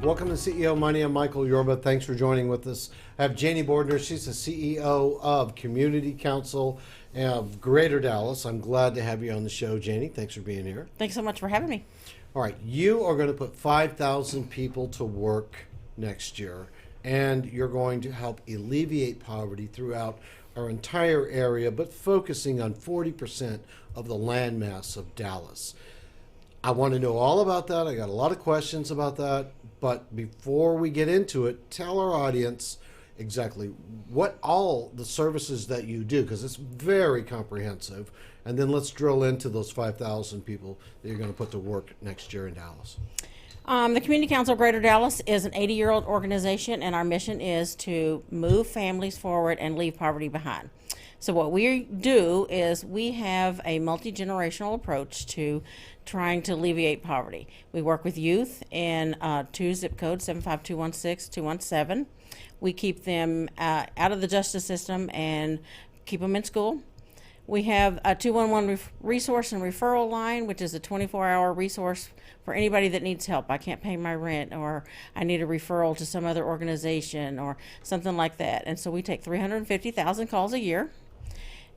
Welcome to CEO Money. I'm Michael Yorba. Thanks for joining with us. I have Janie Bordner. She's the CEO of Community Council of Greater Dallas. I'm glad to have you on the show, Janie. Thanks for being here. Thanks so much for having me. All right, you are going to put 5,000 people to work next year, and you're going to help alleviate poverty throughout our entire area, but focusing on 40% of the landmass of Dallas. I want to know all about that. I got a lot of questions about that. But before we get into it, tell our audience exactly what all the services that you do, because it's very comprehensive. And then let's drill into those 5,000 people that you're going to put to work next year in Dallas. The Community Council of Greater Dallas is an 80-year-old organization, and our mission is to move families forward and leave poverty behind. So what we do is we have a multi-generational approach to trying to alleviate poverty. We work with youth in 2 zip codes, 75216, 217. We keep them out of the justice system and keep them in school. We have a 211 resource and referral line, which is a 24-hour resource for anybody that needs help. I can't pay my rent, or I need a referral to some other organization or something like that. And so we take 350,000 calls a year.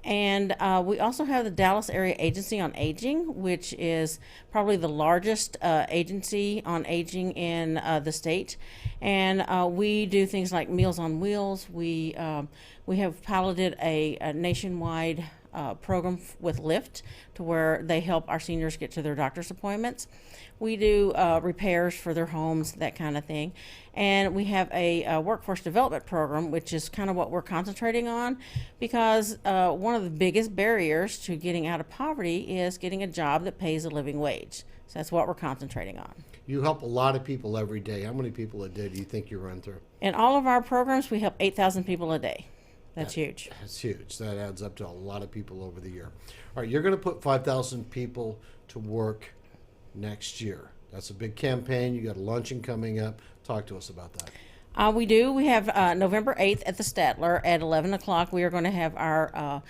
And we also have the Dallas Area Agency on Aging, which is probably the largest agency on aging in the state. And we do things like Meals on Wheels. We have piloted a nationwide program with Lyft to where they help our seniors get to their doctor's appointments. We do repairs for their homes, that kind of thing. And we have a workforce development program, which is kind of what we're concentrating on, because one of the biggest barriers to getting out of poverty is getting a job that pays a living wage. So that's what we're concentrating on. You help a lot of people every day. How many people a day do you think you run through? In all of our programs, we help 8,000 people a day. That's huge. That's huge. That adds up to a lot of people over the year. All right, you're going to put 5,000 people to work next year. That's a big campaign. You got a luncheon coming up. Talk to us about that. We do. We have November 8th at the Statler at 11 o'clock. We are going to have our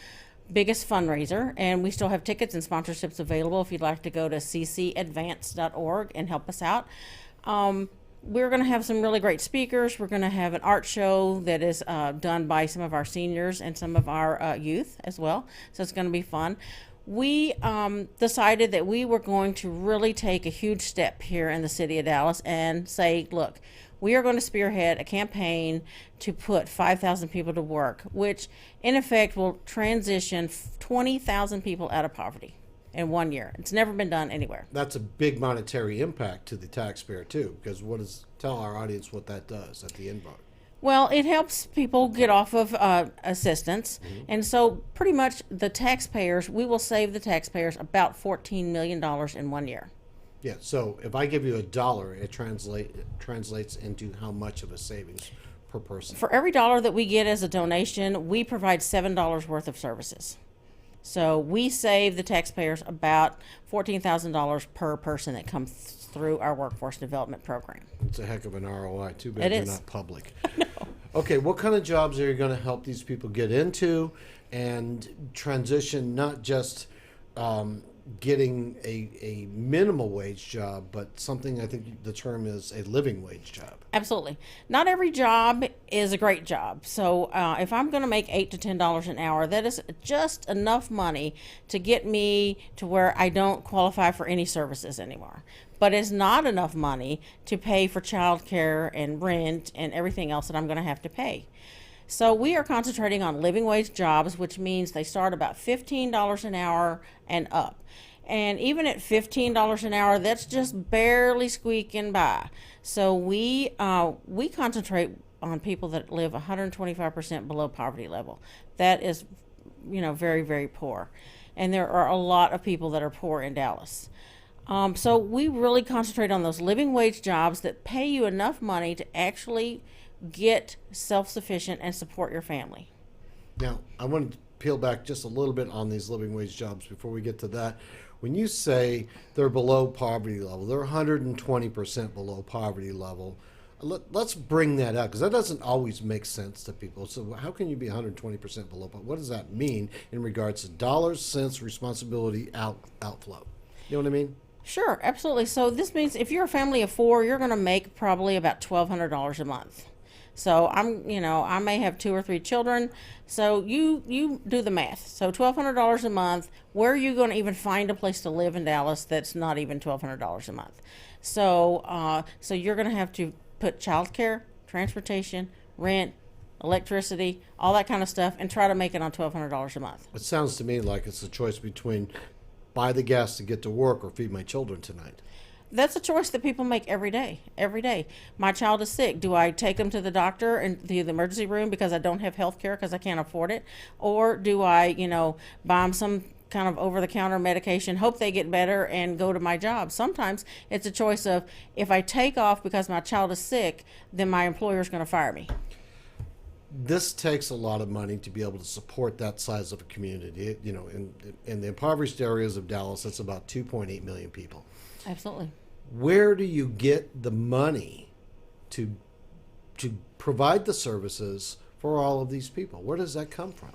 biggest fundraiser, and we still have tickets and sponsorships available if you'd like to go to ccadvance.org and help us out. We're going to have some really great speakers. We're going to have an art show that is done by some of our seniors and some of our youth as well. So it's going to be fun. We decided that we were going to really take a huge step here in the city of Dallas and say, look, we are going to spearhead a campaign to put 5,000 people to work, which in effect will transition 20,000 people out of poverty in 1 year. It's never been done anywhere. That's a big monetary impact to the taxpayer too, because tell our audience what that does at the end part. Well, it helps people get off of assistance. Mm-hmm. And so pretty much we will save the taxpayers about $14 million in 1 year. Yeah, so if I give you $1, it translates into how much of a savings per person? For every dollar that we get as a donation, we provide $7 worth of services. So we save the taxpayers about $14,000 per person that comes through our workforce development program. It's a heck of an ROI. Too bad they're not public. No. Okay, what kind of jobs are you going to help these people get into and transition, not just getting a minimal wage job, but something, I think the term is a living wage job? Absolutely. Not every job is a great job. So if I'm going to make $8 to $10 an hour, that is just enough money to get me to where I don't qualify for any services anymore. But it's not enough money to pay for child care and rent and everything else that I'm going to have to pay. So we are concentrating on living wage jobs, which means they start about $15 an hour and up. And even at $15 an hour, that's just barely squeaking by. So we concentrate on people that live 125% below poverty level. That is, very, very poor. And there are a lot of people that are poor in Dallas. So we really concentrate on those living wage jobs that pay you enough money to actually get self-sufficient and support your family. Now, I want to peel back just a little bit on these living wage jobs before we get to that. When you say they're below poverty level, they're 120% below poverty level. Let's bring that up, because that doesn't always make sense to people. So how can you be 120% below? But what does that mean in regards to dollars, cents, responsibility, outflow? You know what I mean? Sure, absolutely. So this means if you're a family of four, you're going to make probably about $1,200 a month. So I may have 2 or 3 children. So you do the math. So $1,200 a month. Where are you going to even find a place to live in Dallas that's not even $1,200 a month? So you're going to have to put childcare, transportation, rent, electricity, all that kind of stuff, and try to make it on $1,200 a month. It sounds to me like it's a choice between buy the gas to get to work or feed my children tonight. That's a choice that people make every day. Every day. My child is sick. Do I take them to the doctor and to the emergency room because I don't have health care because I can't afford it? Or do I, buy them some kind of over-the-counter medication, hope they get better, and go to my job? Sometimes it's a choice of, if I take off because my child is sick, then my employer is going to fire me. This takes a lot of money to be able to support that size of a community. In the impoverished areas of Dallas, that's about 2.8 million people. Absolutely. Where do you get the money to provide the services for all of these people? Where does that come from?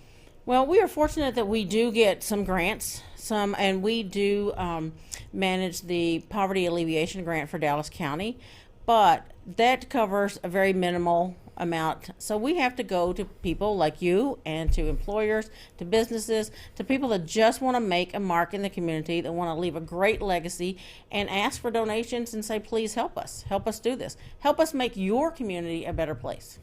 Well, we are fortunate that we do get some grants, and we do manage the poverty alleviation grant for Dallas County, but that covers a very minimal amount. So we have to go to people like you, and to employers, to businesses, to people that just want to make a mark in the community, that want to leave a great legacy, and ask for donations and say, please help us do this. Help us make your community a better place.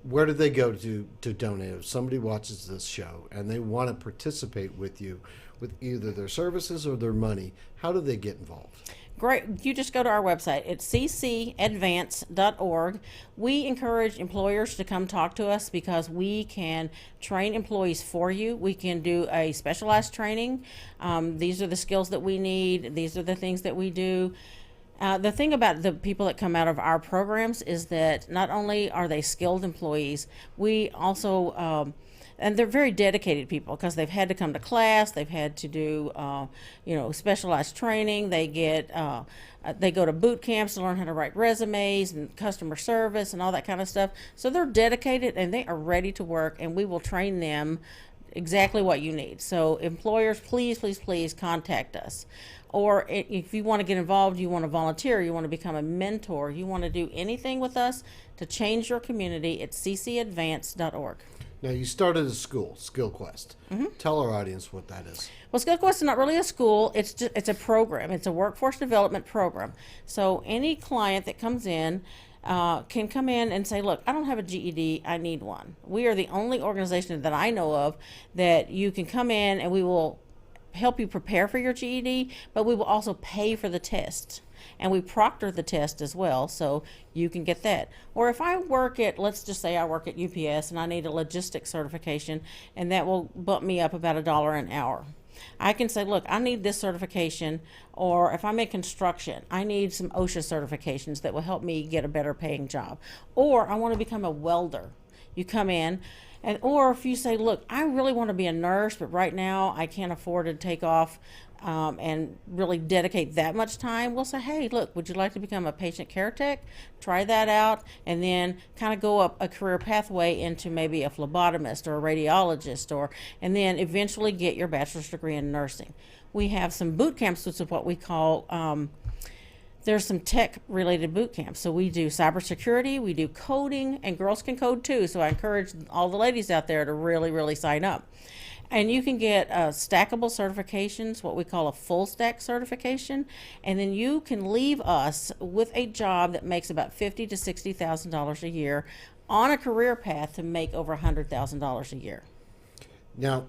Where do they go to donate? If somebody watches this show and they want to participate with you with either their services or their money, how do they get involved? Great. You just go to our website. It's ccadvance.org. We encourage employers to come talk to us because we can train employees for you. We can do a specialized training. These are the skills that we need. These are the things that we do. The thing about the people that come out of our programs is that not only are they skilled employees, we also and they're very dedicated people because they've had to come to class, they've had to do specialized training. They go to boot camps to learn how to write resumes and customer service and all that kind of stuff. So they're dedicated and they are ready to work, and we will train them exactly what you need. So employers, please, please, please contact us. Or if you want to get involved, you want to volunteer, you want to become a mentor, you want to do anything with us to change your community, it's ccadvance.org. Now, you started a school, SkillQuest. Mm-hmm. Tell our audience what that is. Well, SkillQuest is not really a school. It's a program. It's a workforce development program. So any client that comes in can come in and say, look, I don't have a GED. I need one. We are the only organization that I know of that you can come in and we will help you prepare for your GED, but we will also pay for the test. And we proctor the test as well, so you can get that. Or if I work at, let's just say I work at UPS and I need a logistics certification, and that will bump me up about $1 an hour. I can say, look, I need this certification. Or if I'm in construction, I need some OSHA certifications that will help me get a better paying job. Or I want to become a welder. You come in, or if you say, look, I really want to be a nurse, but right now I can't afford to take off and really dedicate that much time, we'll say, hey, look, would you like to become a patient care tech? Try that out, and then kind of go up a career pathway into maybe a phlebotomist or a radiologist, and then eventually get your bachelor's degree in nursing. We have some boot camps, which is what we call there's some tech-related boot camps. So we do cybersecurity, we do coding, and girls can code too. So I encourage all the ladies out there to really, really sign up. And you can get stackable certifications, what we call a full stack certification, and then you can leave us with a job that makes about $50,000 to $60,000 a year on a career path to make over $100,000 a year. Now,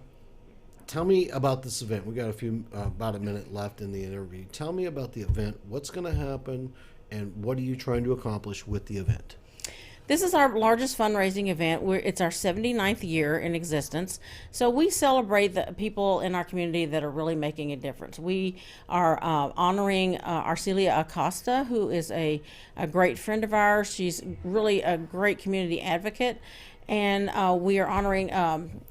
tell me about this event. We got about a minute left in the interview. Tell me about the event. What's going to happen, and what are you trying to accomplish with the event? This is our largest fundraising event. It's our 79th year in existence. So we celebrate the people in our community that are really making a difference. We are honoring Arcelia Acosta, who is a great friend of ours. She's really a great community advocate. And we are honoring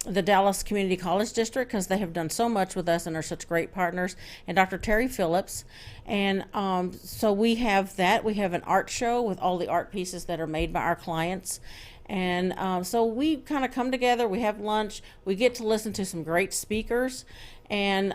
the Dallas Community College District because they have done so much with us and are such great partners, and Dr. Terry Phillips. And so we have that. We have an art show with all the art pieces that are made by our clients. And so we kind of come together, we have lunch, we get to listen to some great speakers. And,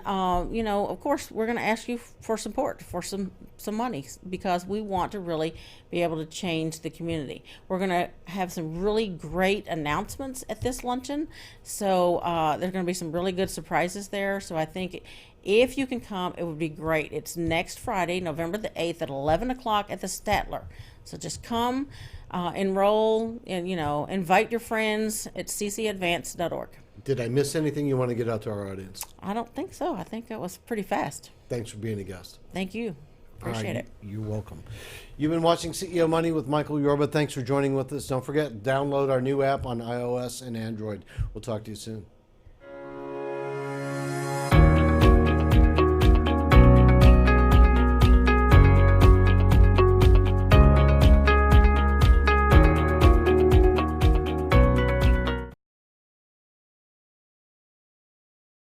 you know, of course, we're going to ask you for support, for some money, because we want to really be able to change the community. We're going to have some really great announcements at this luncheon. So there's going to be some really good surprises there. So I think if you can come, it would be great. It's next Friday, November the 8th at 11 o'clock at the Statler. So just come, enroll, and, you know, invite your friends at ccadvance.org. Did I miss anything you want to get out to our audience? I don't think so. I think that was pretty fast. Thanks for being a guest. Thank you. Appreciate it. You're welcome. You've been watching CEO Money with Michael Yorba. Thanks for joining with us. Don't forget, download our new app on iOS and Android. We'll talk to you soon.